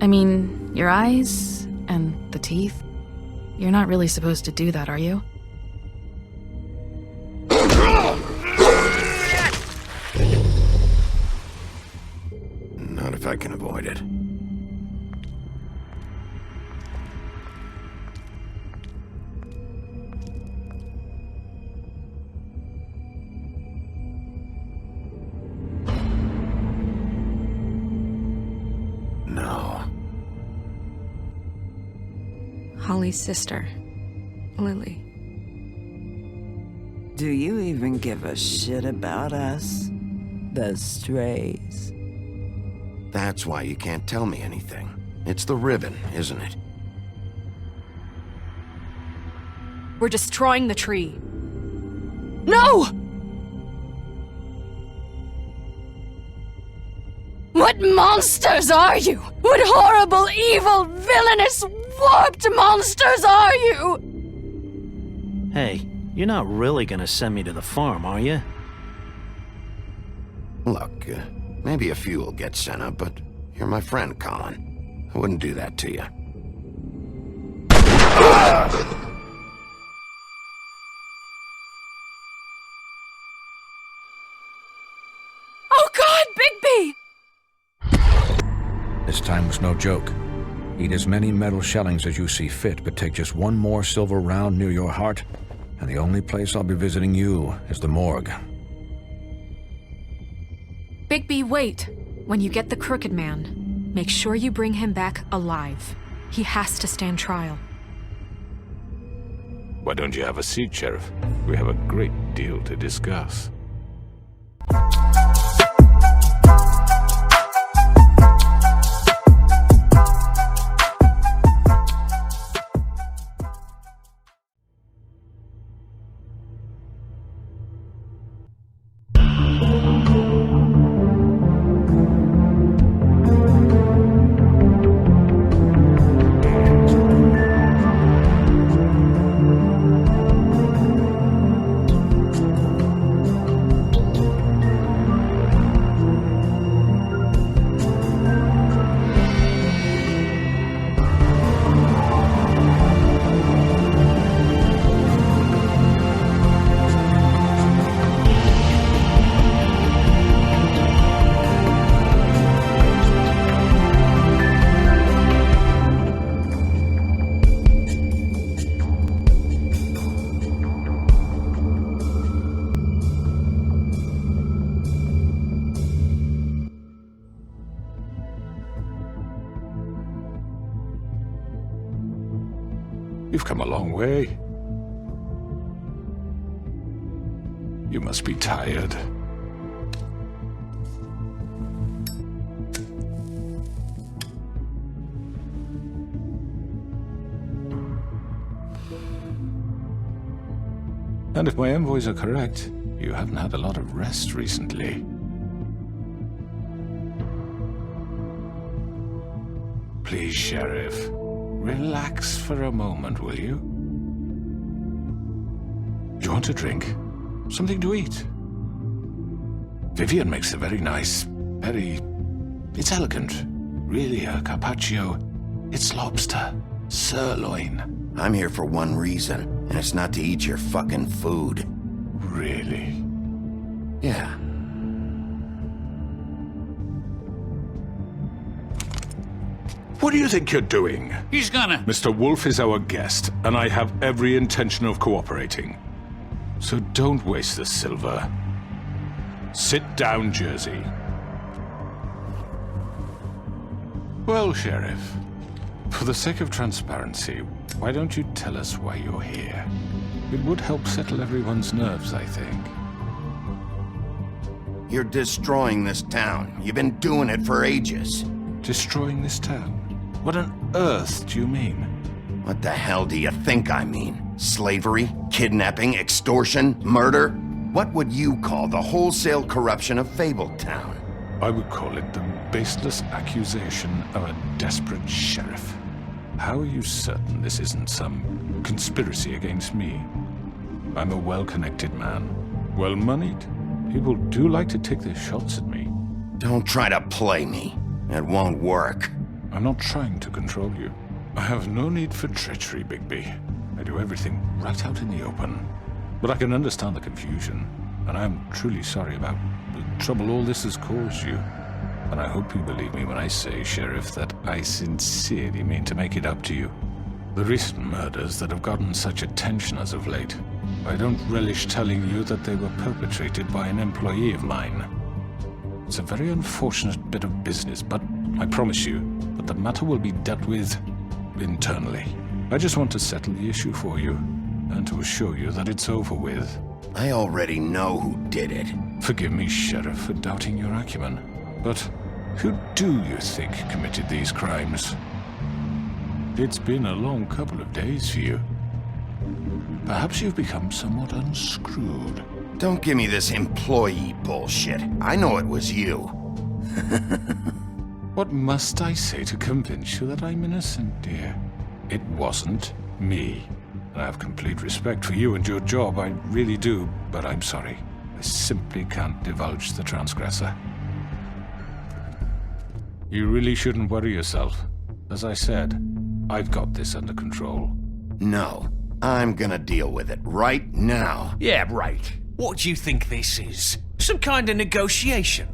I mean, your eyes and the teeth. You're not really supposed to do that, are you? Not if I can avoid it. No. Holly's sister, Lily. Do you even give a shit about us? The strays. That's why you can't tell me anything. It's the ribbon, isn't it? We're destroying the tree. No! What monsters are you? What horrible, evil, villainous, warped monsters are you? Hey, you're not really gonna send me to the farm, are you? Look, maybe a few will get sent up, but you're my friend, Colin. I wouldn't do that to you. Oh God, Bigby! This time was no joke. Eat as many metal shellings as you see fit, but take just one more silver round near your heart, and the only place I'll be visiting you is the morgue. Bigby, wait. When you get the Crooked Man, make sure you bring him back alive. He has to stand trial. Why don't you have a seat, Sheriff? We have a great deal to discuss. You've come a long way. You must be tired. And if my envoys are correct, you haven't had a lot of rest recently. Please, Sheriff. Relax for a moment, will you? Do you want a drink? Something to eat? Vivian makes a very nice, it's elegant. Really, a carpaccio. It's lobster. Sirloin. I'm here for one reason, and it's not to eat your fucking food. Really? Yeah. What do you think you're doing? He's gonna... Mr. Wolf is our guest, and I have every intention of cooperating. So don't waste the silver. Sit down, Jersey. Well, Sheriff, for the sake of transparency, why don't you tell us why you're here? It would help settle everyone's nerves, I think. You're destroying this town. You've been doing it for ages. Destroying this town? What on earth do you mean? What the hell do you think I mean? Slavery? Kidnapping? Extortion? Murder? What would you call the wholesale corruption of Fabletown? I would call it the baseless accusation of a desperate sheriff. How are you certain this isn't some conspiracy against me? I'm a well-connected man, well-moneyed. People do like to take their shots at me. Don't try to play me. It won't work. I'm not trying to control you. I have no need for treachery, Bigby. I do everything right out in the open. But I can understand the confusion, and I'm truly sorry about the trouble all this has caused you. And I hope you believe me when I say, Sheriff, that I sincerely mean to make it up to you. The recent murders that have gotten such attention as of late, I don't relish telling you that they were perpetrated by an employee of mine. It's a very unfortunate bit of business, but I promise you that the matter will be dealt with internally. I just want to settle the issue for you, and to assure you that it's over with. I already know who did it. Forgive me, Sheriff, for doubting your acumen, but who do you think committed these crimes? It's been a long couple of days for you. Perhaps you've become somewhat unscrewed. Don't give me this employee bullshit. I know it was you. What must I say to convince you that I'm innocent, dear? It wasn't me. And I have complete respect for you and your job, I really do, but I'm sorry. I simply can't divulge the transgressor. You really shouldn't worry yourself. As I said, I've got this under control. No, I'm gonna deal with it right now. Yeah, right. What do you think this is? Some kind of negotiation?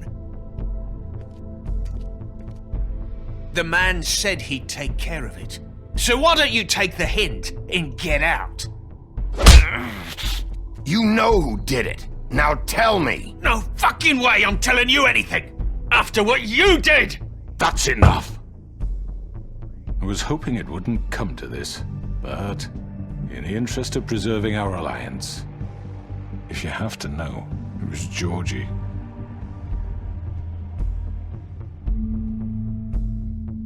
The man said he'd take care of it. So why don't you take the hint and get out? You know who did it. Now tell me. No fucking way I'm telling you anything! After what you did! That's enough! I was hoping it wouldn't come to this, but in the interest of preserving our alliance, if you have to know, it was Georgie.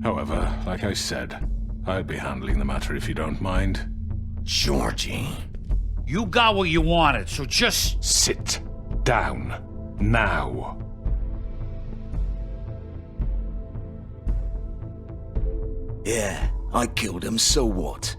However, like I said, I'll be handling the matter if you don't mind. Georgie. You got what you wanted, so just... Sit down. Now. Yeah, I killed him, so what?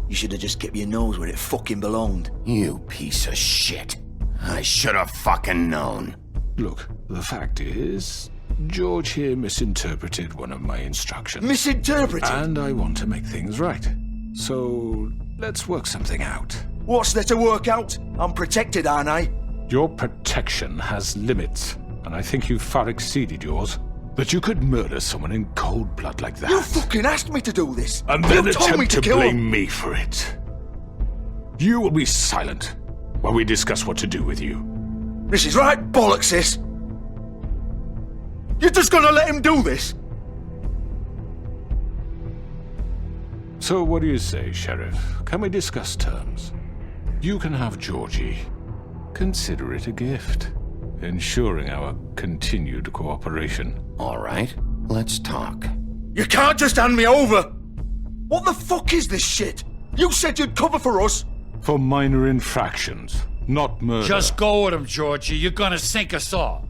You should have just kept your nose where it fucking belonged. You piece of shit. I should have fucking known. Look, the fact is, George here misinterpreted one of my instructions. Misinterpreted? And I want to make things right. So, let's work something out. What's there to work out? I'm protected, aren't I? Your protection has limits, and I think you've far exceeded yours. That you could murder someone in cold blood like that. You fucking asked me to do this! And then you told me attempt to kill blame him. me for it. You will be silent while we discuss what to do with you. This is right bollocks, sis. You're just gonna let him do this? So what do you say, Sheriff? Can we discuss terms? You can have Georgie. Consider it a gift, ensuring our continued cooperation. All right, let's talk. You can't just hand me over! What the fuck is this shit? You said you'd cover for us! For minor infractions, not murder. Just go with him, Georgie. You're gonna sink us all.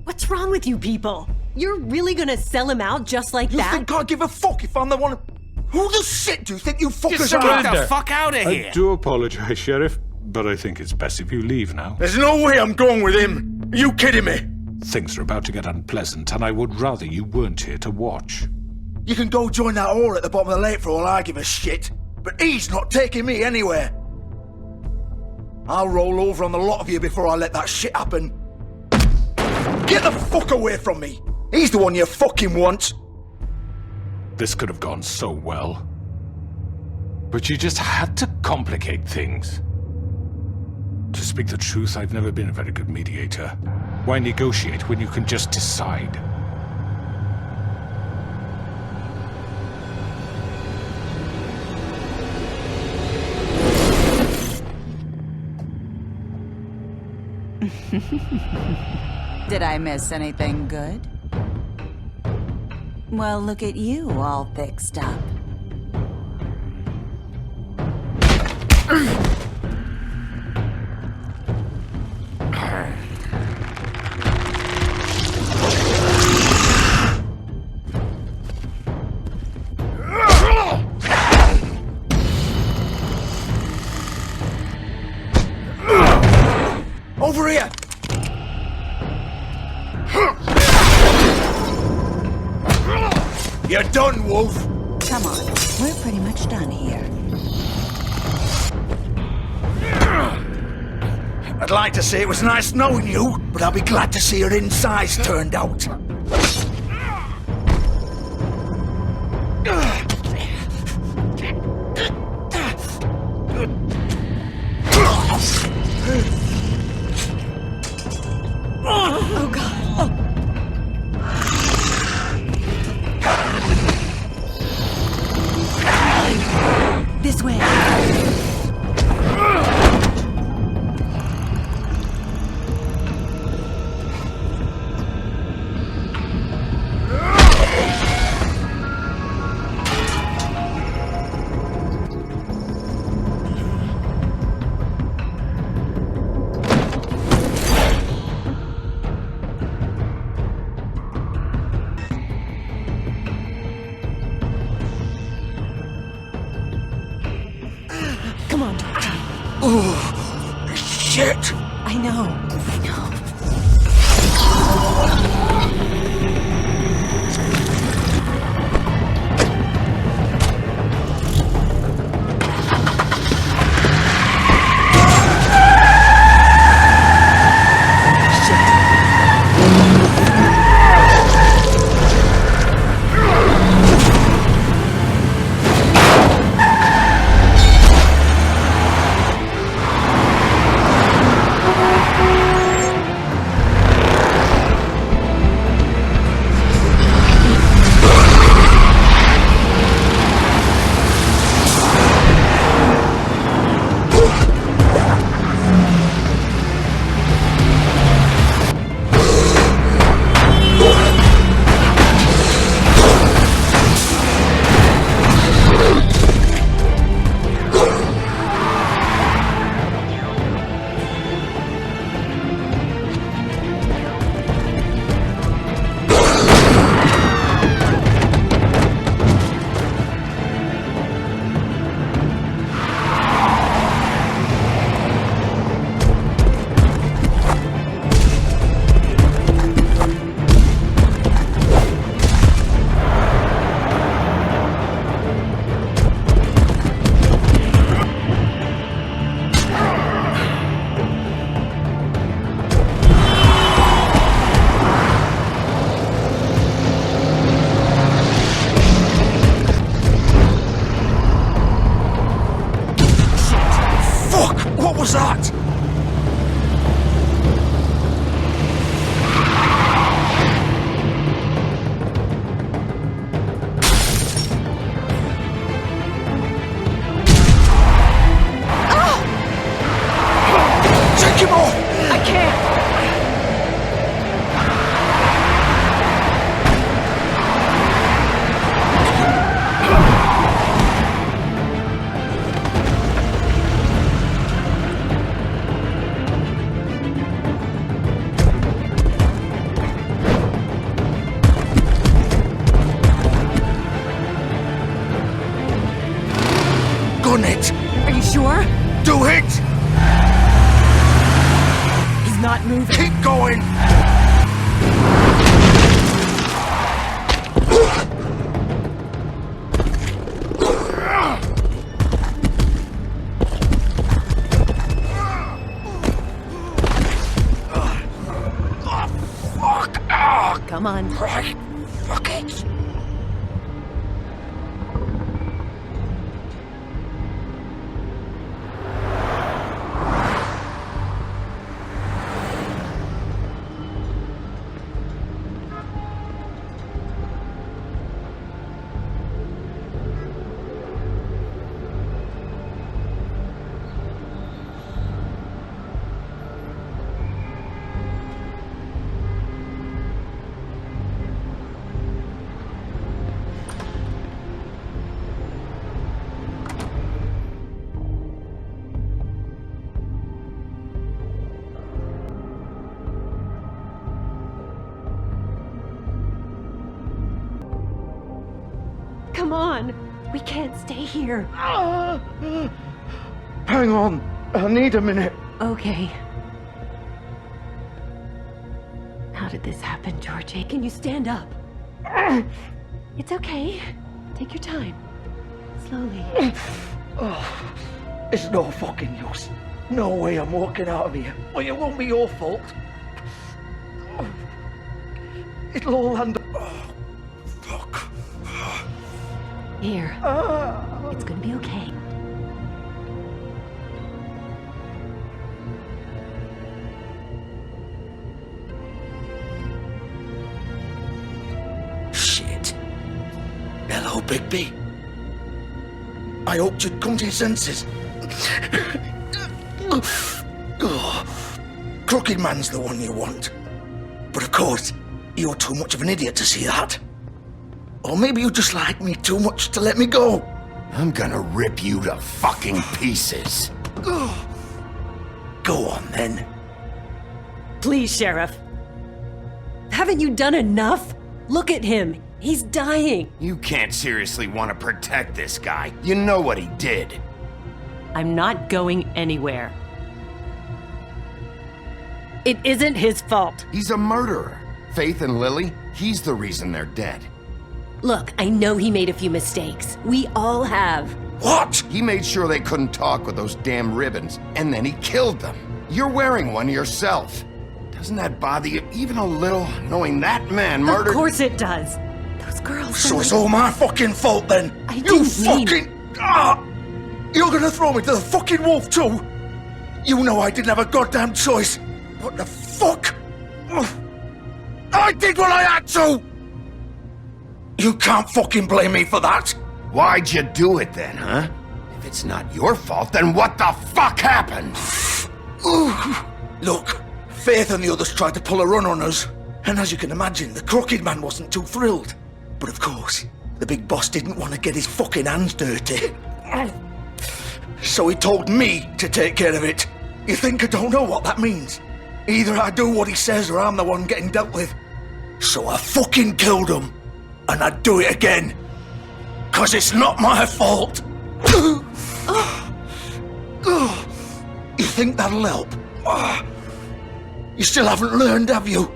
What's wrong with you people? You're really gonna sell him out just like You that? think I give a fuck if I'm the one? Who the shit do you think you fuckers are? Get the fuck out of here! I do apologize, Sheriff, but I think it's best if you leave now. There's no way I'm going with him! Are you kidding me? Things are about to get unpleasant, and I would rather you weren't here to watch. You can go join that whore at the bottom of the lake for all I give a shit, but he's not taking me anywhere. I'll roll over on the lot of you before I let that shit happen. Get the fuck away from me! He's the one you fucking want! This could have gone so well. But you just had to complicate things. To speak the truth, I've never been a very good mediator. Why negotiate when you can just decide? Did I miss anything good? Well, look at you, all fixed up. Over here! You're done, Wolf! Come on, we're pretty much done here. I'd like to say it was nice knowing you, but I'll be glad to see your insides turned out. Oh, God. This way. Come on. Oh, shit! I know. What was that? Take him off! I can't. Gun it! Are you sure? Do it! He's not moving. Keep going! Come on. Right. Fuck it. come on. We can't stay here. Hang on. I need a minute. Okay. How did this happen, Georgie? Can you stand up? It's okay. Take your time. Slowly. It's no fucking use. No way I'm walking out of here. Well, it won't be your fault. It'll all land... fuck. Here. It's gonna be okay. Shit. Hello, Bigby. I hoped you'd come to your senses. Crooked Man's the one you want. But of course, you're too much of an idiot to see that. Or maybe you just like me too much to let me go. I'm gonna rip you to fucking pieces. Go on, then. Please, Sheriff. Haven't you done enough? Look at him. He's dying. You can't seriously want to protect this guy. You know what he did. I'm not going anywhere. It isn't his fault. He's a murderer. Faith and Lily, he's the reason they're dead. Look, I know he made a few mistakes. We all have. What? He made sure they couldn't talk with those damn ribbons, and then he killed them. You're wearing one yourself. Doesn't that bother you even a little, knowing that man murdered... Of course it does. Those girls... So it's all my fucking fault, then? I didn't mean... You're gonna throw me to the fucking wolf, too? You know I didn't have a goddamn choice. What the fuck? I did what I had to! You can't fucking blame me for that! Why'd you do it then, huh? If it's not your fault, then what the fuck happened? Look, Faith and the others tried to pull a run on us. And as you can imagine, the Crooked Man wasn't too thrilled. But of course, the big boss didn't want to get his fucking hands dirty. So he told me to take care of it. You think I don't know what that means? Either I do what he says or I'm the one getting dealt with. So I fucking killed him. And I'd do it again. 'Cause it's not my fault. You think that'll help? You still haven't learned, have you?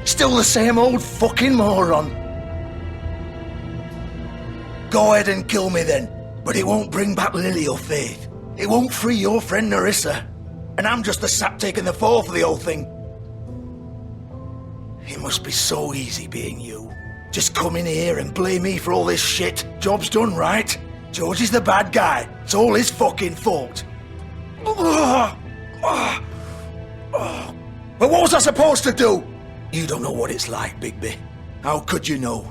Still the same old fucking moron. Go ahead and kill me then. But it won't bring back Lily or Faith. It won't free your friend Nerissa. And I'm just the sap taking the fall for the whole thing. It must be so easy being you. Just come in here and blame me for all this shit. Job's done, right? George is the bad guy. It's all his fucking fault. But what was I supposed to do? You don't know what it's like, Bigby. How could you know?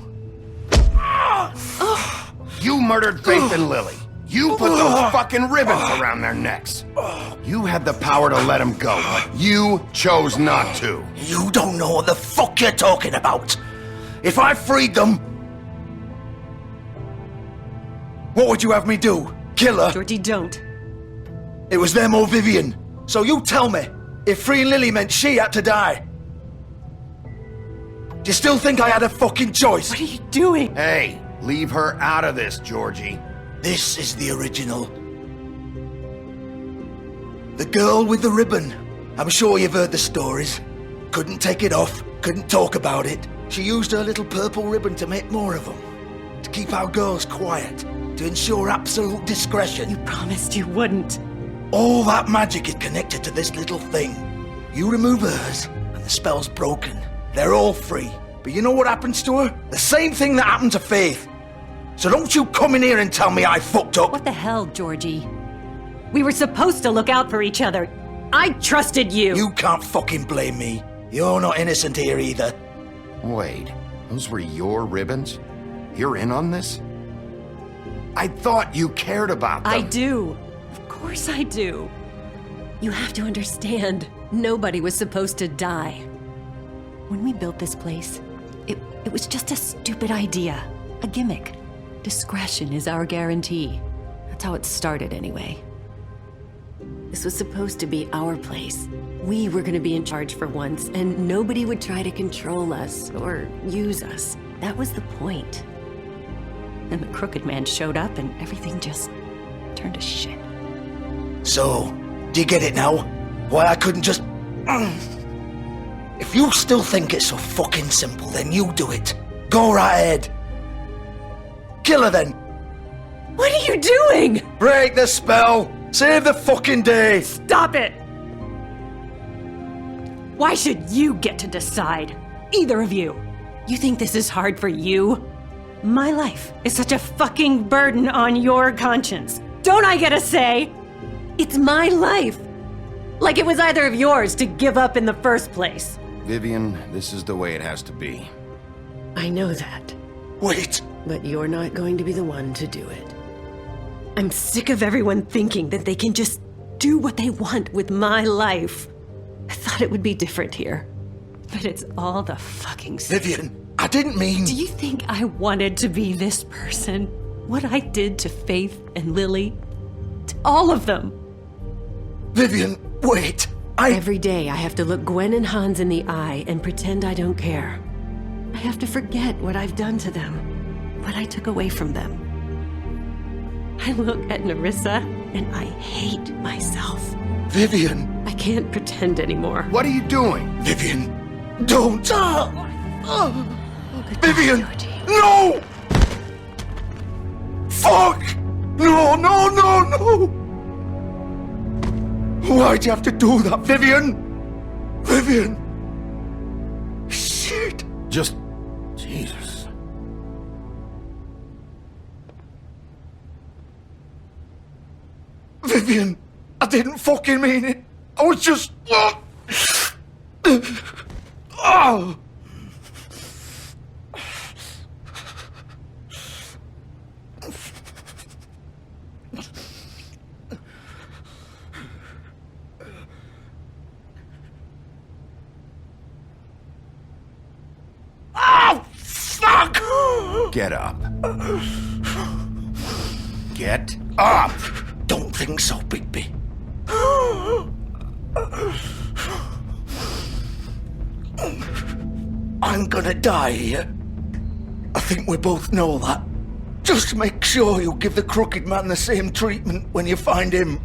You murdered Faith and Lily. You put those fucking ribbons around their necks. You had the power to let them go, but you chose not to. You don't know what the fuck you're talking about. If I freed them... What would you have me do? Kill her? Georgie, don't. It was them or Vivian. So you tell me, if freeing Lily meant she had to die. Do you still think I had a fucking choice? What are you doing? Hey, leave her out of this, Georgie. This is the original. The girl with the ribbon. I'm sure you've heard the stories. Couldn't take it off, couldn't talk about it. She used her little purple ribbon to make more of them. To keep our girls quiet. To ensure absolute discretion. You promised you wouldn't. All that magic is connected to this little thing. You remove hers, and the spell's broken. They're all free. But you know what happens to her? The same thing that happened to Faith. So don't you come in here and tell me I fucked up. What the hell, Georgie? We were supposed to look out for each other. I trusted you. You can't fucking blame me. You're not innocent here either. Wait, those were your ribbons? You're in on this? I thought you cared about them. I do. Of course I do. You have to understand, nobody was supposed to die. When we built this place, it was just a stupid idea. A gimmick. Discretion is our guarantee. That's how it started anyway. This was supposed to be our place. We were gonna be in charge for once, and nobody would try to control us or use us. That was the point. And the crooked man showed up and everything just turned to shit. So, do you get it now? Why I couldn't just... If you still think it's so fucking simple, then you do it. Go right ahead. Kill her then. What are you doing? Break the spell. Save the fucking day. Stop it! Why should you get to decide? Either of you. You think this is hard for you? My life is such a fucking burden on your conscience. Don't I get a say? It's my life. Like it was either of yours to give up in the first place. Vivian, this is the way it has to be. I know that. Wait. But you're not going to be the one to do it. I'm sick of everyone thinking that they can just do what they want with my life. I thought it would be different here. But it's all the fucking same. Vivian, I didn't mean... Do you think I wanted to be this person? What I did to Faith and Lily? To all of them? Vivian, wait. Every day I have to look Gwen and Hans in the eye and pretend I don't care. I have to forget what I've done to them, what I took away from them. I look at Nerissa and I hate myself. Vivian. I can't pretend anymore. What are you doing? Vivian, don't. Vivian, no! Fuck! No, no, no, no! Why'd you have to do that, Vivian? Vivian! Shit! Just... Jesus. Vivian, I didn't fucking mean it. I was just... Oh! Oh, fuck! Get up. Get up! Don't think so, Bigby. I'm gonna die here. I think we both know that. Just make sure you give the crooked man the same treatment when you find him.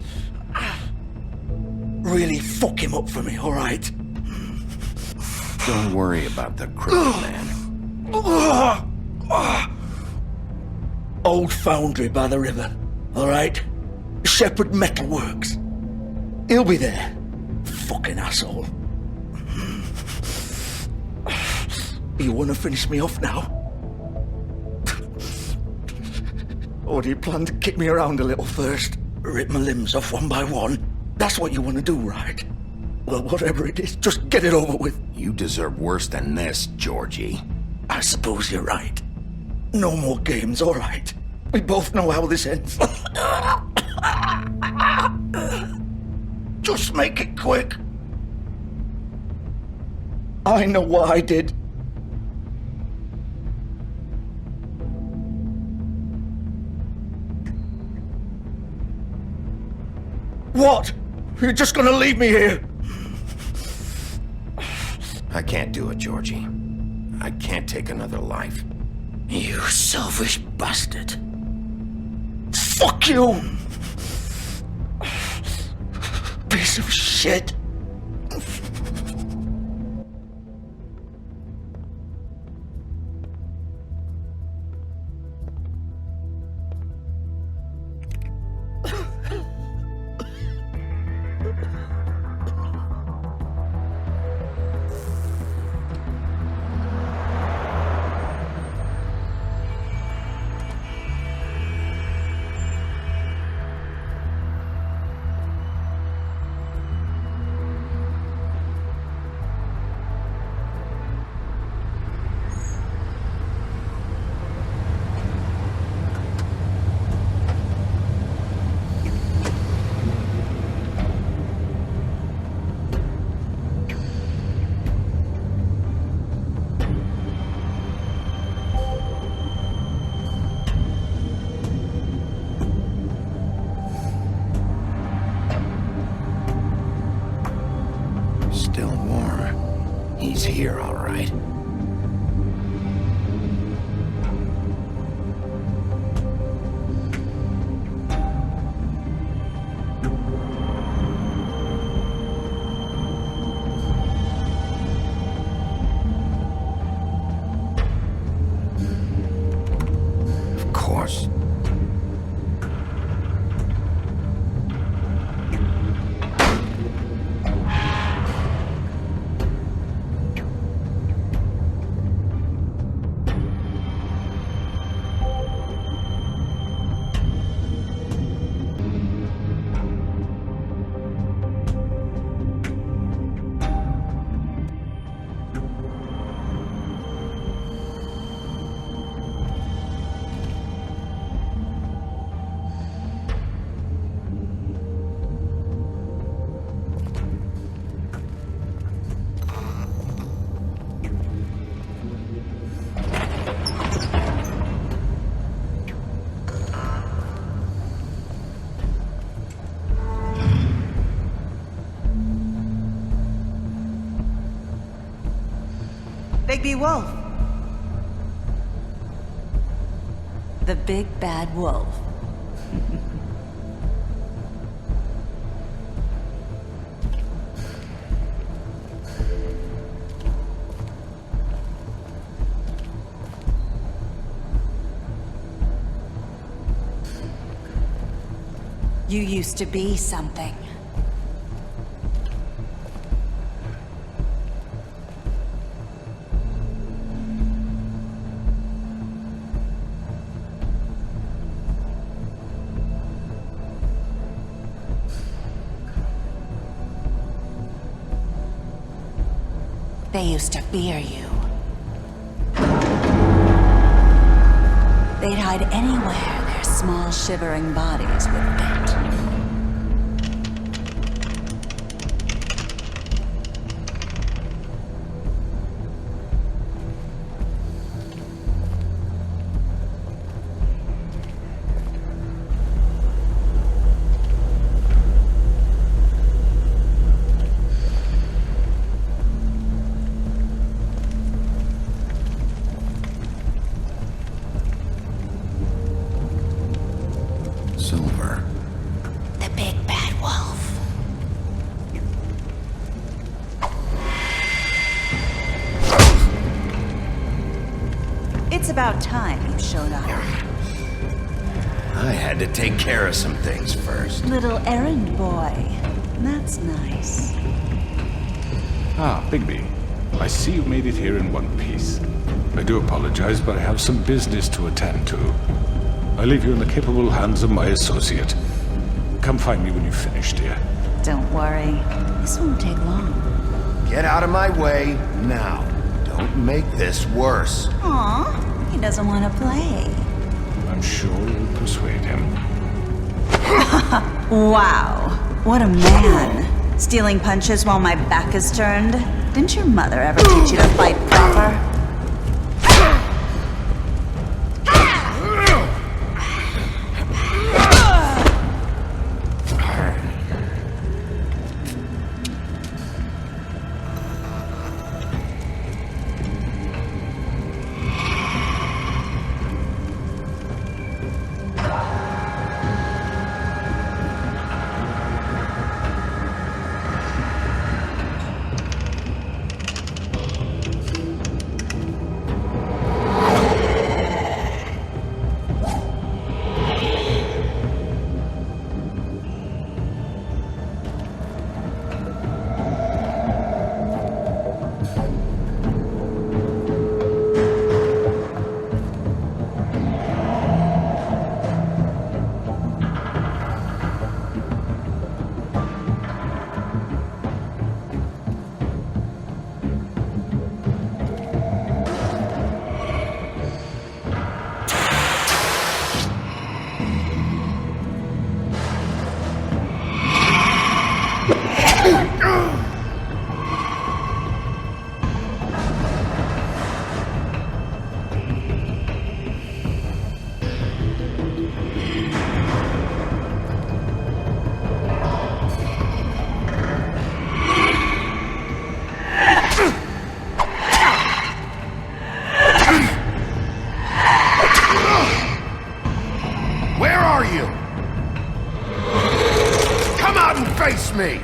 Really fuck him up for me, alright? Don't worry about the crooked man. Old foundry by the river, alright? Shepherd Metalworks. He'll be there. Fucking asshole. You wanna finish me off now? Or do you plan to kick me around a little first? Rip my limbs off one by one? That's what you wanna do, right? Well, whatever it is, just get it over with. You deserve worse than this, Georgie. I suppose you're right. No more games, all right. We both know how this ends. Just make it quick. I know what I did. What? You're just gonna leave me here? I can't do it, Georgie. I can't take another life. You selfish bastard. Fuck you! Piece of shit. Still warm. He's here, all right. Bigby Wolf. The big bad wolf. You used to be something. They used to fear you. They'd hide anywhere their small shivering bodies would fit. Silver. The big bad wolf. It's about time you showed up. I had to take care of some things first. Little errand boy. That's nice. Ah, Bigby. I see you made it here in one piece. I do apologize, but I have some business to attend to. I leave you in the capable hands of my associate. Come find me when you've finished, dear. Don't worry. This won't take long. Get out of my way now. Don't make this worse. Aw, he doesn't want to play. I'm sure you'll persuade him. Wow, what a man. Stealing punches while my back is turned? Didn't your mother ever teach you to fight proper? Where are you? Come out and face me!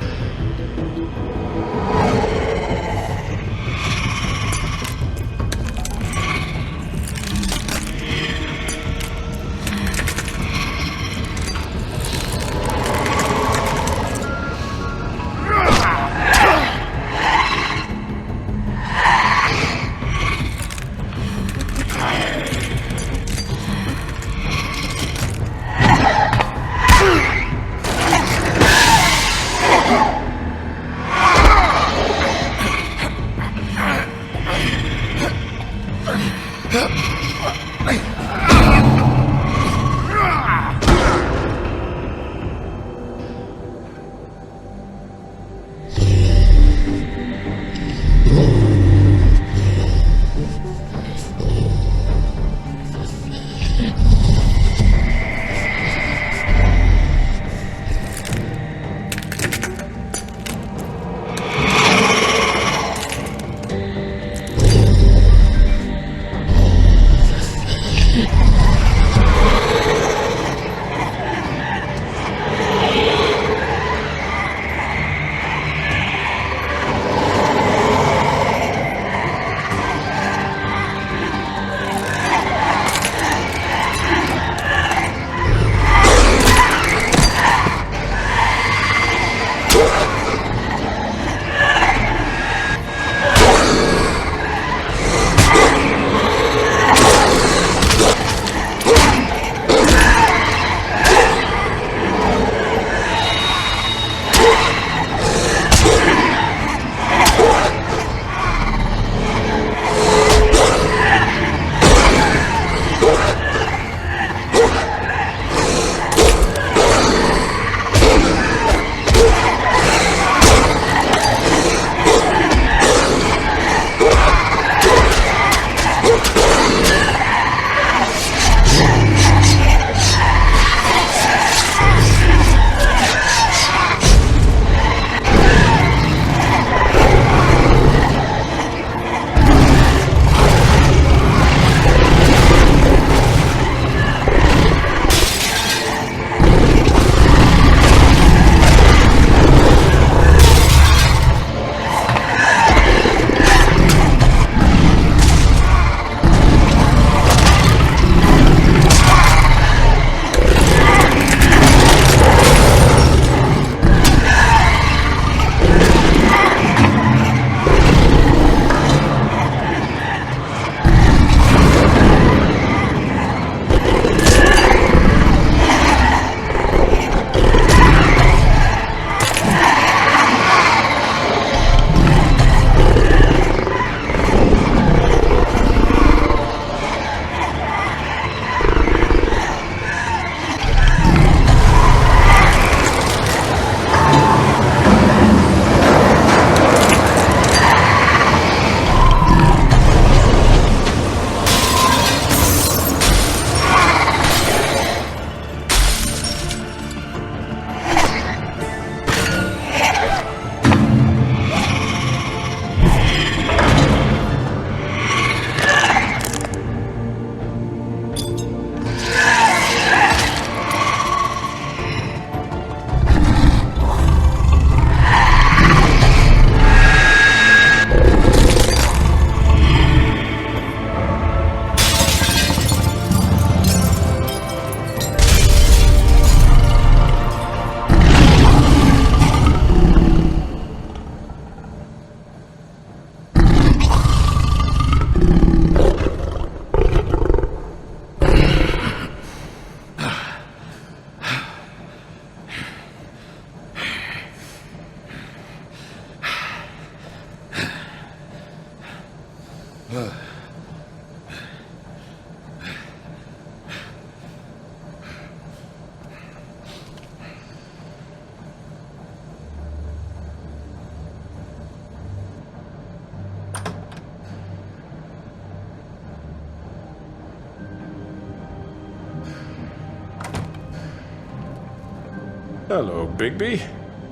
Hello, Bigby.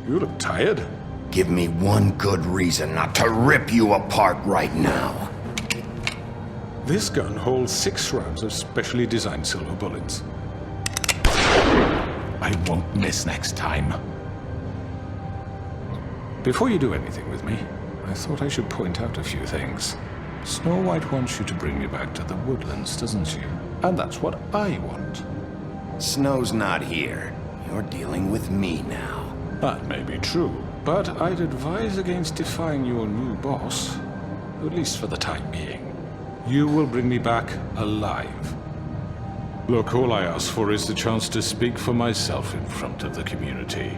You look tired. Give me one good reason not to rip you apart right now. This gun holds 6 rounds of specially designed silver bullets. I won't miss next time. Before you do anything with me, I thought I should point out a few things. Snow White wants you to bring me back to the woodlands, doesn't she? And that's what I want. Snow's not here. You're dealing with me now. That may be true, but I'd advise against defying your new boss, at least for the time being. You will bring me back alive. Look, all I ask for is the chance to speak for myself in front of the community.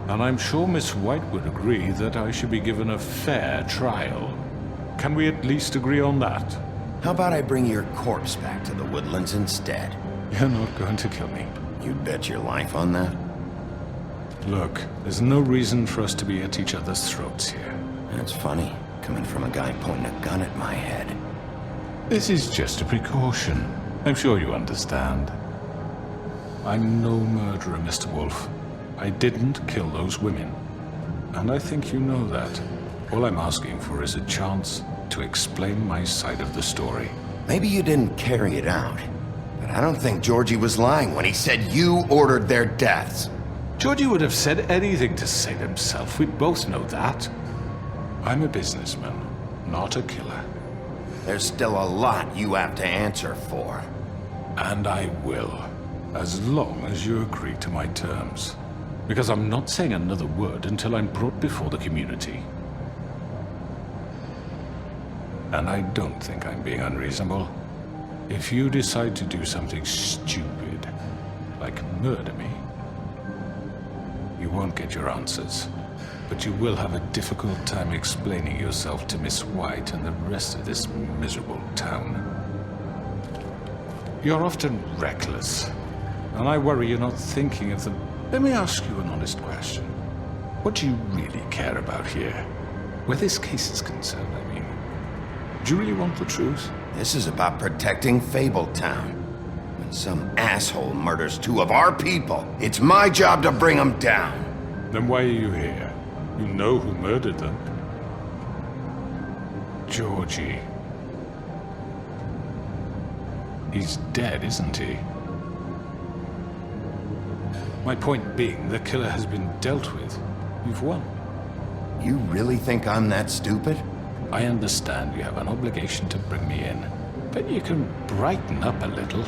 And I'm sure Miss White would agree that I should be given a fair trial. Can we at least agree on that? How about I bring your corpse back to the woodlands instead? You're not going to kill me. You'd bet your life on that? Look, there's no reason for us to be at each other's throats here. That's funny, coming from a guy pointing a gun at my head. This is just a precaution. I'm sure you understand. I'm no murderer, Mr. Wolf. I didn't kill those women. And I think you know that. All I'm asking for is a chance to explain my side of the story. Maybe you didn't carry it out. But I don't think Georgie was lying when he said you ordered their deaths. Georgie would have said anything to save himself. We both know that. I'm a businessman, not a killer. There's still a lot you have to answer for. And I will, as long as you agree to my terms. Because I'm not saying another word until I'm brought before the community. And I don't think I'm being unreasonable. If you decide to do something stupid, like murder me, you won't get your answers. But you will have a difficult time explaining yourself to Miss White and the rest of this miserable town. You're often reckless, and I worry you're not thinking of the... Let me ask you an honest question. What do you really care about here? Where this case is concerned, I mean. Do you really want the truth? This is about protecting Fabletown. When some asshole murders 2 of our people, it's my job to bring them down. Then why are you here? You know who murdered them. Georgie. He's dead, isn't he? My point being, the killer has been dealt with. You've won. You really think I'm that stupid? I understand you have an obligation to bring me in, but you can brighten up a little.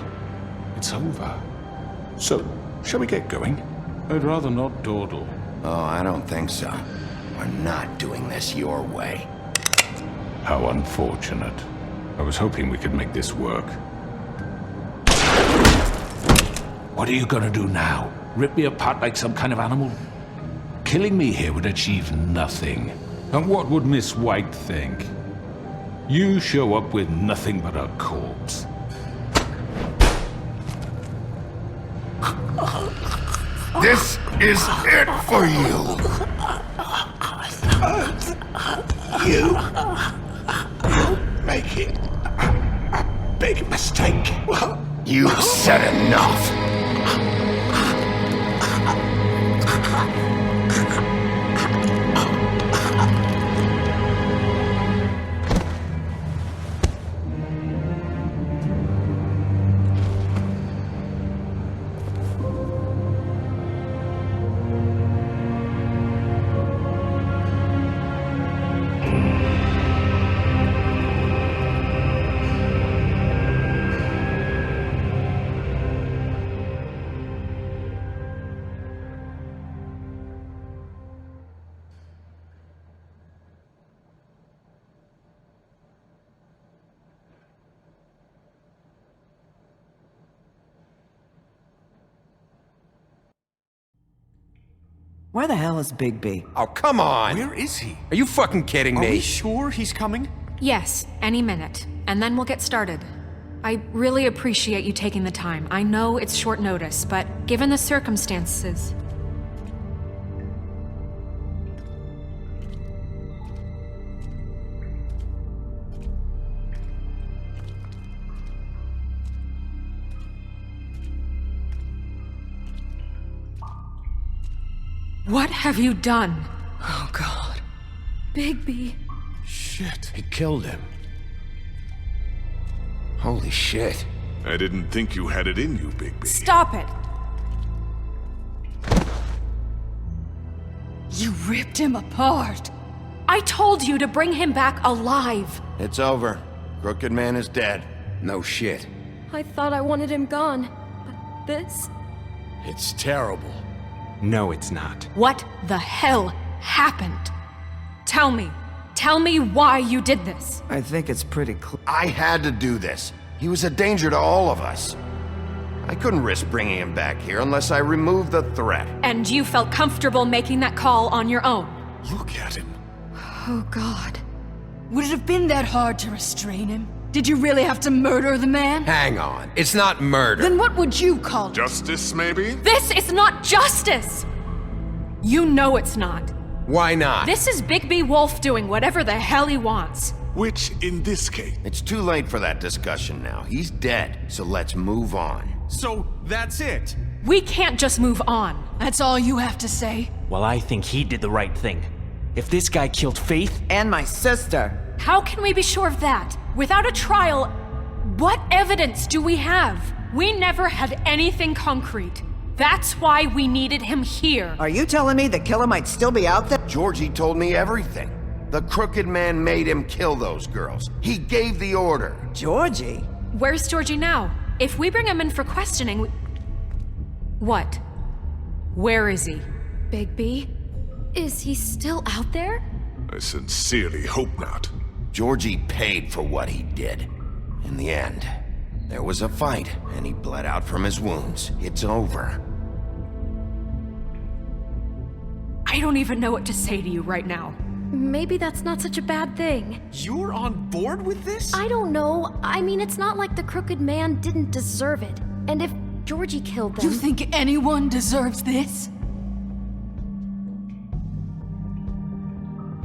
It's over. So, shall we get going? I'd rather not dawdle. Oh, I don't think so. We're not doing this your way. How unfortunate. I was hoping we could make this work. What are you gonna do now? Rip me apart like some kind of animal? Killing me here would achieve nothing. And what would Miss White think? You show up with nothing but a corpse. This is it for you! You make it a big mistake. You said enough! Where the hell is Bigby? Oh, come on! Where is he? Are you fucking kidding Are me? we sure he's coming? Yes, any minute. And then we'll get started. I really appreciate you taking the time. I know it's short notice, but given the circumstances... What have you done? Oh, God. Bigby. Shit. He killed him. Holy shit. I didn't think you had it in you, Bigby. Stop it! You ripped him apart. I told you to bring him back alive. It's over. Crooked Man is dead. No shit. I thought I wanted him gone, but this... It's terrible. No, it's not. What the hell happened? Tell me. Tell me why you did this. I think it's pretty clear. I had to do this. He was a danger to all of us. I couldn't risk bringing him back here unless I removed the threat. And you felt comfortable making that call on your own. Look at him. Oh, God. Would it have been that hard to restrain him? Did you really have to murder the man? Hang on. It's not murder. Then what would you call it? Justice, maybe? This is not justice! You know it's not. Why not? This is Bigby Wolf doing whatever the hell he wants. Which, in this case... It's too late for that discussion now. He's dead, so let's move on. So, that's it? We can't just move on. That's all you have to say? Well, I think he did the right thing. If this guy killed Faith... And my sister. How can we be sure of that? Without a trial, what evidence do we have? We never had anything concrete. That's why we needed him here. Are you telling me the killer might still be out there? Georgie told me everything. The Crooked Man made him kill those girls. He gave the order. Georgie? Where's Georgie now? If we bring him in for questioning, What? Where is he? Bigby? Is he still out there? I sincerely hope not. Georgie paid for what he did. In the end, there was a fight, and he bled out from his wounds. It's over. I don't even know what to say to you right now. Maybe that's not such a bad thing. You're on board with this? I don't know. I mean, it's not like the Crooked Man didn't deserve it. And if Georgie killed them... You think anyone deserves this?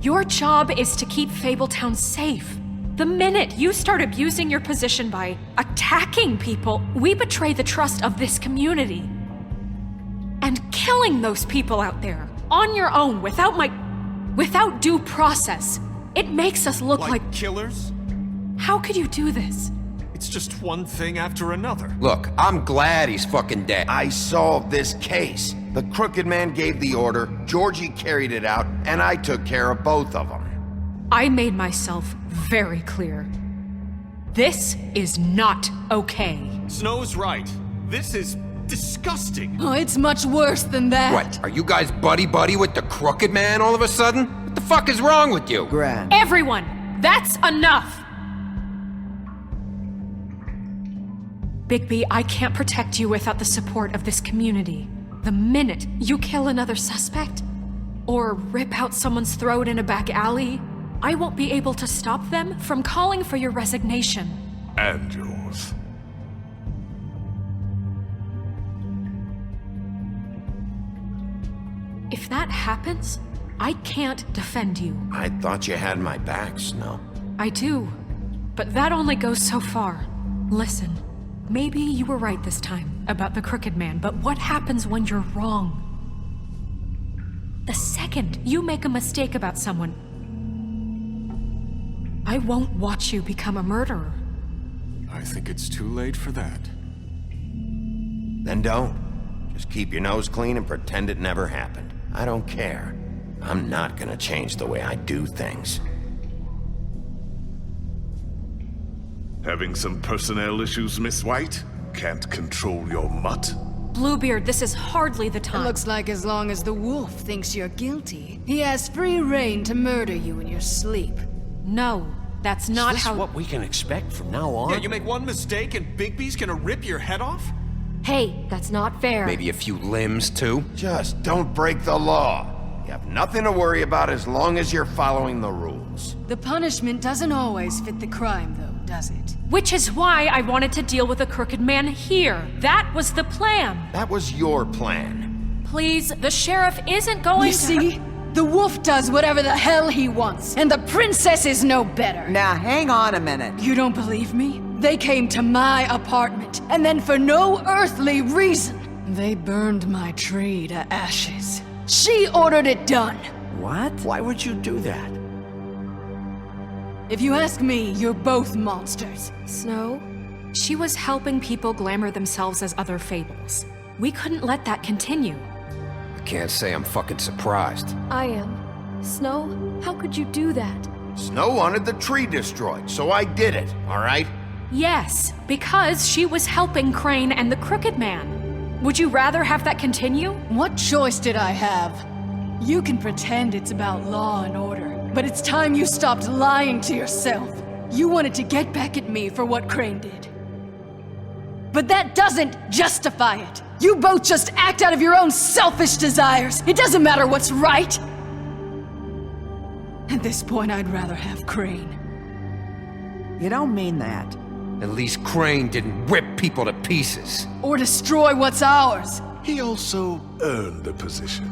Your job is to keep Fabletown safe. The minute you start abusing your position by attacking people, we betray the trust of this community. And killing those people out there, on your own, without due process, it makes us look like killers? How could you do this? It's just one thing after another. Look, I'm glad he's fucking dead. I solved this case. The Crooked Man gave the order, Georgie carried it out, and I took care of both of them. I made myself very clear. This is not okay. Snow's right. This is disgusting. Oh, it's much worse than that. What, are you guys buddy-buddy with the Crooked Man all of a sudden? What the fuck is wrong with you? Gran. Everyone, that's enough! Bigby, I can't protect you without the support of this community. The minute you kill another suspect, or rip out someone's throat in a back alley, I won't be able to stop them from calling for your resignation. And yours. If that happens, I can't defend you. I thought you had my back, Snow. I do, but that only goes so far. Listen, maybe you were right this time about the Crooked Man, but what happens when you're wrong? The second you make a mistake about someone, I won't watch you become a murderer. I think it's too late for that. Then don't. Just keep your nose clean and pretend it never happened. I don't care. I'm not gonna change the way I do things. Having some personnel issues, Miss White? Can't control your mutt? Bluebeard, this is hardly the time. It looks like as long as the wolf thinks you're guilty, he has free reign to murder you in your sleep. No, that's not Is this how- what we can expect from now on? Yeah, you make one mistake and Bigby's gonna rip your head off? Hey, that's not fair. Maybe a few limbs, too? Just don't break the law. You have nothing to worry about as long as you're following the rules. The punishment doesn't always fit the crime, though, does it? Which is why I wanted to deal with a crooked man here. That was the plan. That was your plan. Please, the sheriff isn't going You see? The wolf does whatever the hell he wants, and the princess is no better. Now, hang on a minute. You don't believe me? They came to my apartment, and then for no earthly reason, they burned my tree to ashes. She ordered it done. What? Why would you do that? If you ask me, you're both monsters. Snow? She was helping people glamour themselves as other fables. We couldn't let that continue. I can't say I'm fucking surprised. I am. Snow, how could you do that? Snow wanted the tree destroyed, so I did it, all right? Yes, because she was helping Crane and the Crooked Man. Would you rather have that continue? What choice did I have? You can pretend it's about law and order, but it's time you stopped lying to yourself. You wanted to get back at me for what Crane did. But that doesn't justify it. You both just act out of your own selfish desires. It doesn't matter what's right. At this point, I'd rather have Crane. You don't mean that. At least Crane didn't rip people to pieces. Or destroy what's ours. He also earned the position.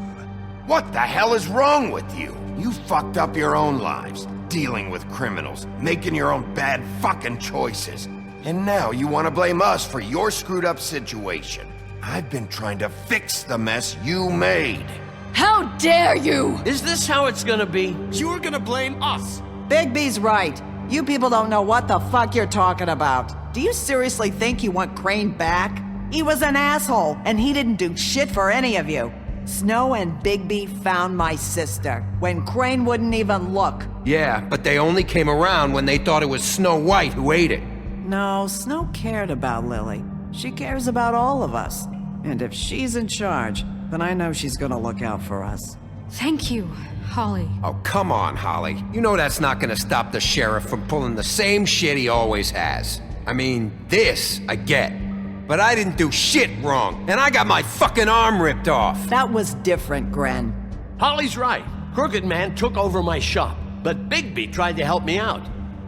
What the hell is wrong with you? You fucked up your own lives, dealing with criminals, making your own bad fucking choices. And now you want to blame us for your screwed up situation. I've been trying to fix the mess you made. How dare you! Is this how it's gonna be? You're gonna blame us! Bigby's right. You people don't know what the fuck you're talking about. Do you seriously think you want Crane back? He was an asshole, and he didn't do shit for any of you. Snow and Bigby found my sister, when Crane wouldn't even look. Yeah, but they only came around when they thought it was Snow White who ate it. No, Snow cared about Lily. She cares about all of us. And if she's in charge, then I know she's gonna look out for us. Thank you, Holly. Oh, come on, Holly. You know that's not gonna stop the sheriff from pulling the same shit he always has. I mean, this, I get. But I didn't do shit wrong, and I got my fucking arm ripped off. That was different, Gren. Holly's right. Crooked Man took over my shop, but Bigby tried to help me out.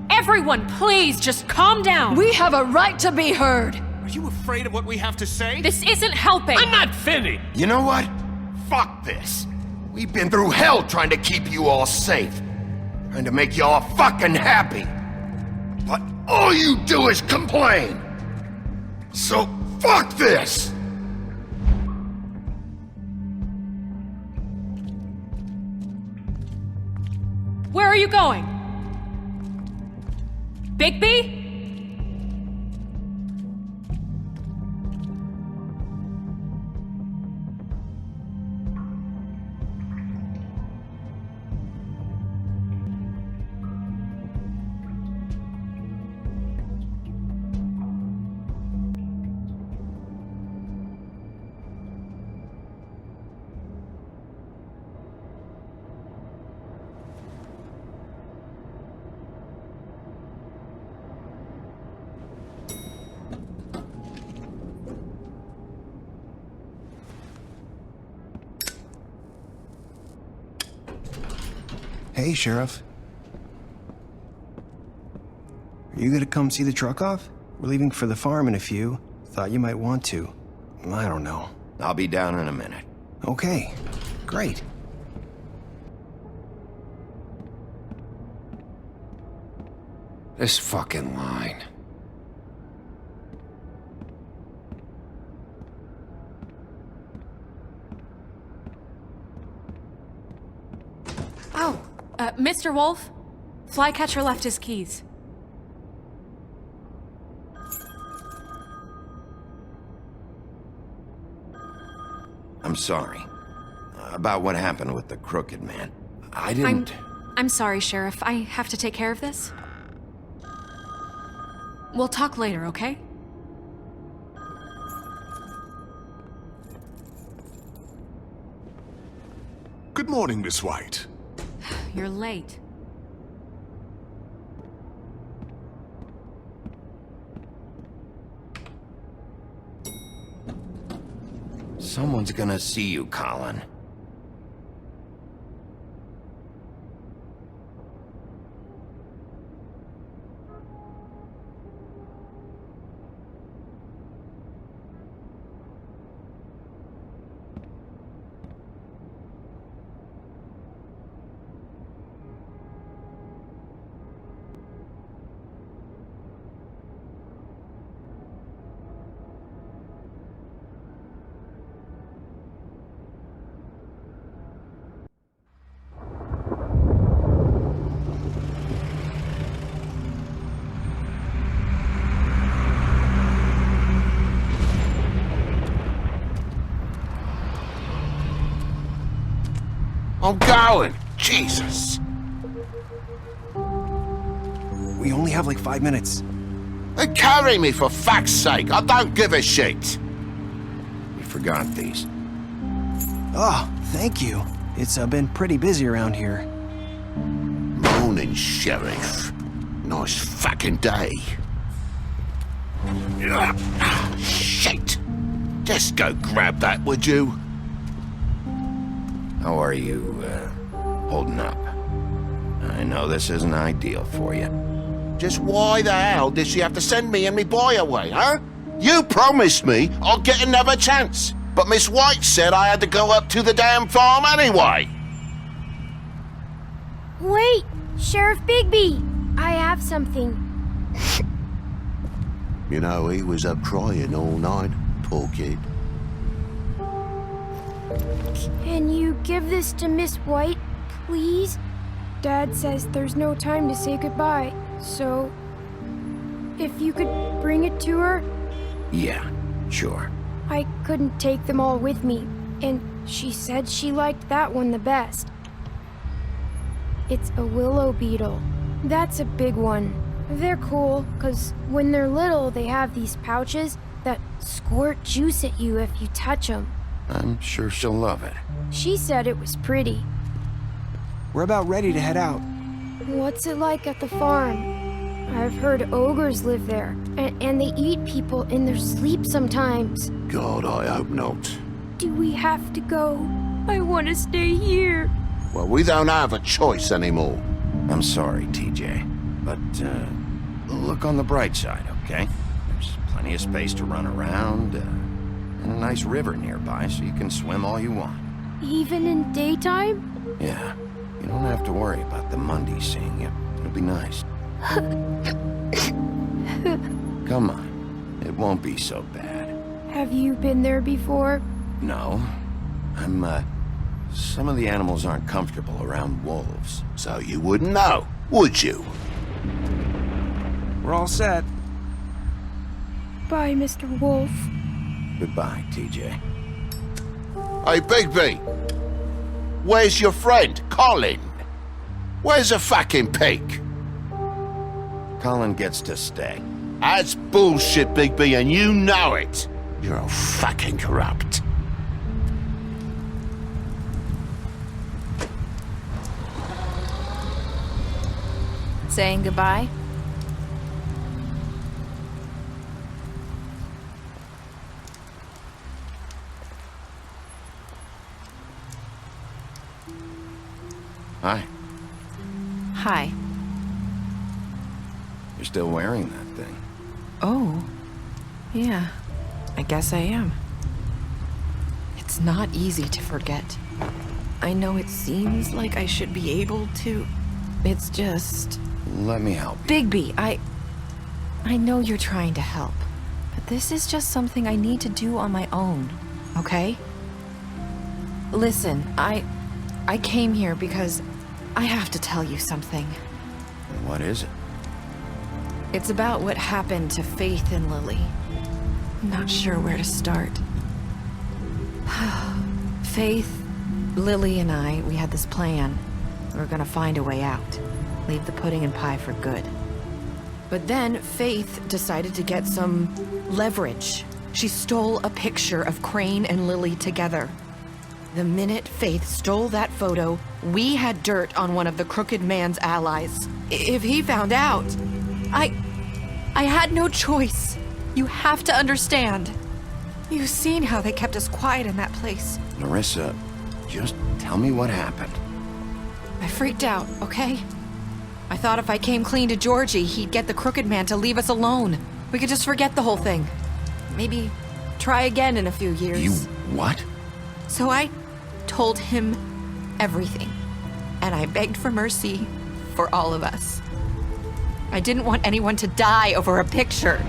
Everyone, please, just calm down. We have a right to be heard. Are you afraid of what we have to say? This isn't helping. I'm not finished. You know what? Fuck this. We've been through hell trying to keep you all safe. Trying to make you all fucking happy. But all you do is complain. So fuck this! Where are you going? Bigby? Hey, Sheriff. Are you gonna come see the truck off? We're leaving for the farm in a few. Thought you might want to. I don't know. I'll be down in a minute. Okay, great. This fucking line. Oh, Mr. Wolf? Flycatcher left his keys. I'm sorry. About what happened with the Crooked Man. I didn't... I'm sorry, Sheriff. I have to take care of this. We'll talk later, okay? Good morning, Miss White. You're late. Someone's gonna see you, Colin. I'm going. Jesus. We only have like 5 minutes. Then carry me for fuck's sake. I don't give a shit. We forgot these. Oh, thank you. It's been pretty busy around here. Morning, Sheriff. Nice fucking day. Shit. Just go grab that, would you? How are you, holding up? I know this isn't ideal for you. Just why the hell did she have to send me and me boy away, huh? You promised me I'd get another chance, but Miss White said I had to go up to the damn farm anyway. Wait, Sheriff Bigby, I have something. You know, he was up crying all night, poor kid. Can you give this to Miss White, please? Dad says there's no time to say goodbye, so if you could bring it to her? Yeah, sure. I couldn't take them all with me, and she said she liked that one the best. It's a willow beetle. That's a big one. They're cool, 'cause when they're little, they have these pouches that squirt juice at you if you touch them. I'm sure she'll love it. She said it was pretty. We're about ready to head out. What's it like at the farm? I've heard ogres live there, and they eat people in their sleep sometimes. God, I hope not. Do we have to go? I want to stay here. Well, we don't have a choice anymore. I'm sorry, TJ, but look on the bright side, okay? There's plenty of space to run around, and a nice river nearby so you can swim all you want. Even in daytime? Yeah, you don't have to worry about the Mundies seeing you. It'll be nice. Come on, it won't be so bad. Have you been there before? No, some of the animals aren't comfortable around wolves, so you wouldn't know, would you? We're all set. Bye, Mr. Wolf. Goodbye, TJ. Hey, Bigby! Where's your friend, Colin? Where's the fucking pig? Colin gets to stay. That's bullshit, Bigby, and you know it. You're all fucking corrupt. Saying goodbye? Hi. Hi. You're still wearing that thing. Oh. Yeah. I guess I am. It's not easy to forget. I know it seems like I should be able to. It's just... Let me help you. Bigby, I know you're trying to help, but this is just something I need to do on my own, okay? Listen, I came here because I have to tell you something. What is it? It's about what happened to Faith and Lily. I'm not sure where to start. Faith, Lily, and I, we had this plan. We were gonna find a way out. Leave the pudding and pie for good. But then Faith decided to get some leverage. She stole a picture of Crane and Lily together. The minute Faith stole that photo, we had dirt on one of the Crooked Man's allies. If he found out, I had no choice. You have to understand. You've seen how they kept us quiet in that place. Larissa, just tell me what happened. I freaked out, okay? I thought if I came clean to Georgie, he'd get the Crooked Man to leave us alone. We could just forget the whole thing. Maybe try again in a few years. You what? So I told him everything. And I begged for mercy for all of us. I didn't want anyone to die over a picture.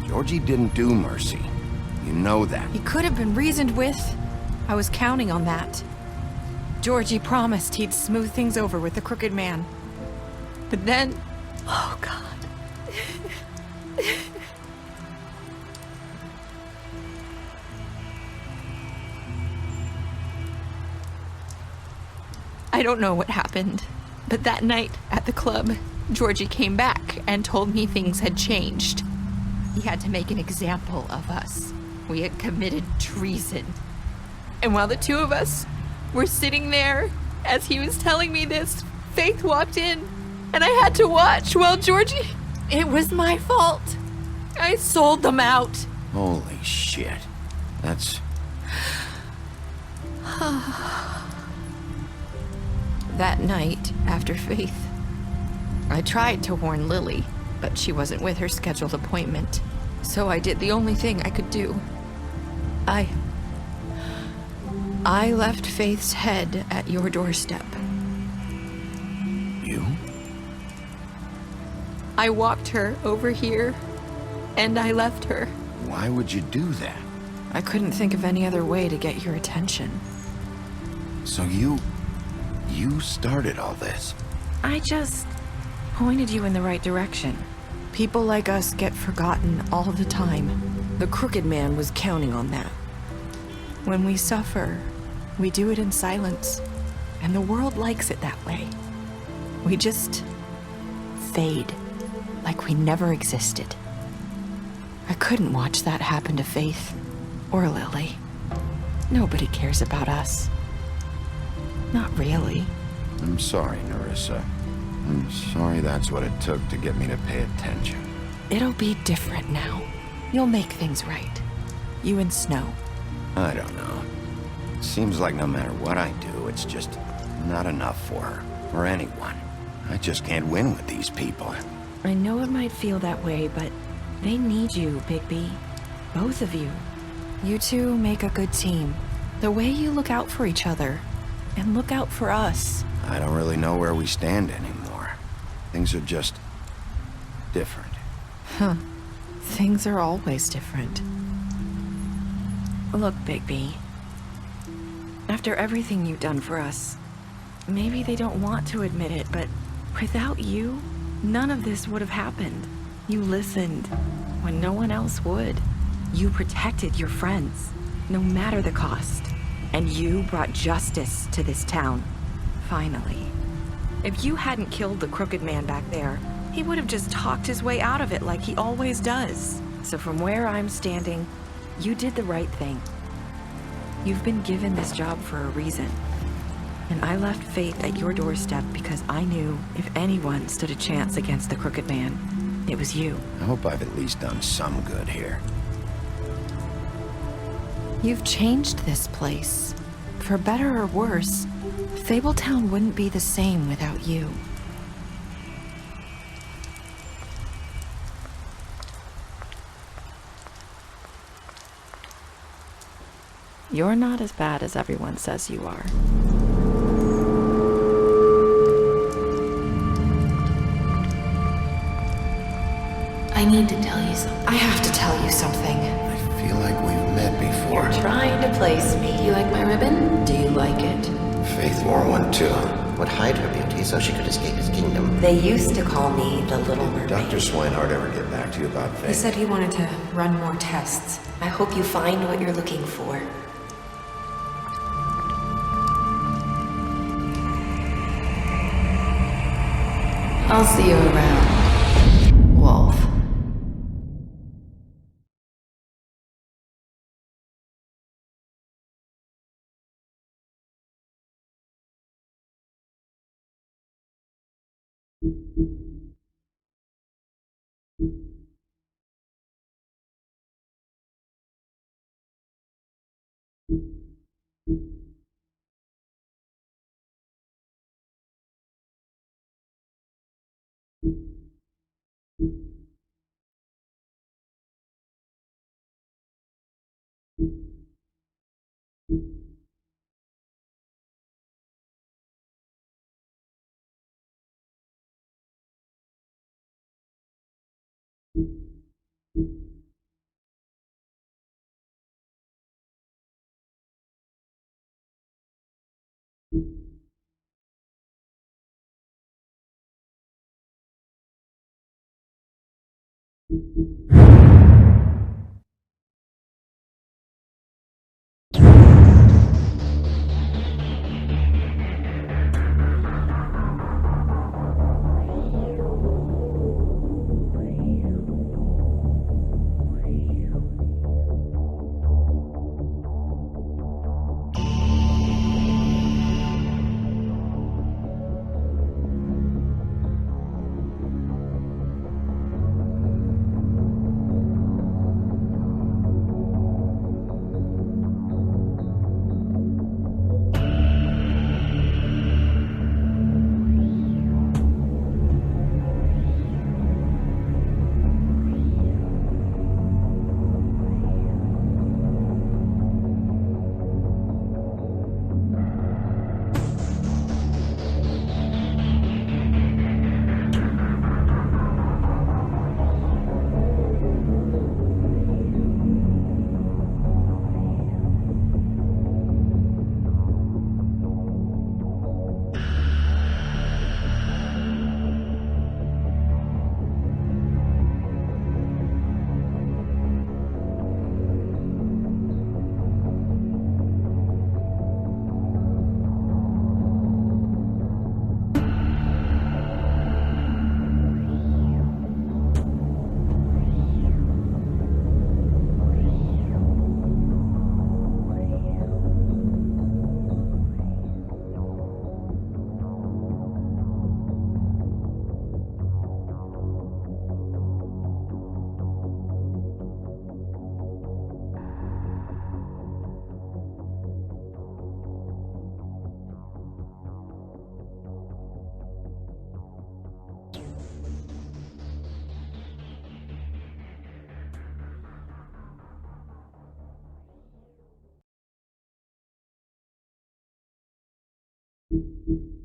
Georgie didn't do mercy. You know that. He could have been reasoned with. I was counting on that. Georgie promised he'd smooth things over with the Crooked Man. But then... Oh, God. I don't know what happened, but that night at the club, Georgie came back and told me things had changed. He had to make an example of us. We had committed treason. And while the two of us were sitting there, as he was telling me this, Faith walked in, and I had to watch while Georgie... It was my fault. I sold them out. Holy shit. That's... That night, after Faith, I tried to warn Lily, but she wasn't with her scheduled appointment. So I did the only thing I could do. I left Faith's head at your doorstep. You? I walked her over here, and I left her. Why would you do that? I couldn't think of any other way to get your attention. So you started all this? I just pointed you in the right direction. People like us get forgotten all the time. The Crooked Man was counting on that. When we suffer, we do it in silence, and the world likes it that way. We just fade, like we never existed. I couldn't watch that happen to Faith, or Lily. Nobody cares about us. Not really. I'm sorry, Nerissa. I'm sorry that's what it took to get me to pay attention. It'll be different now. You'll make things right. You and Snow. I don't know. It seems like no matter what I do, it's just not enough for her, or anyone. I just can't win with these people. I know it might feel that way, but they need you, Bigby. Both of you. You two make a good team. The way you look out for each other, and look out for us. I don't really know where we stand anymore. Things are just... different. Huh. Things are always different. Look, Bigby. After everything you've done for us, maybe they don't want to admit it, but without you, none of this would have happened. You listened when no one else would. You protected your friends, no matter the cost. And you brought justice to this town. Finally. If you hadn't killed the Crooked Man back there, he would have just talked his way out of it like he always does. So from where I'm standing, you did the right thing. You've been given this job for a reason. And I left Faith at your doorstep because I knew if anyone stood a chance against the Crooked Man, it was you. I hope I've at least done some good here. You've changed this place. For better or worse, Fabletown wouldn't be the same without you. You're not as bad as everyone says you are. I need to tell you something. I have to tell you something. I feel like we've met before. You're trying to place me. Do you like my ribbon? Do you like it? Faith wore one too. Would hide her beauty so she could escape his kingdom. They used to call me the Little Mermaid. Dr. Swinehart ever get back to you about Faith? He said he wanted to run more tests. I hope you find what you're looking for. I'll see you around, Wolf. you.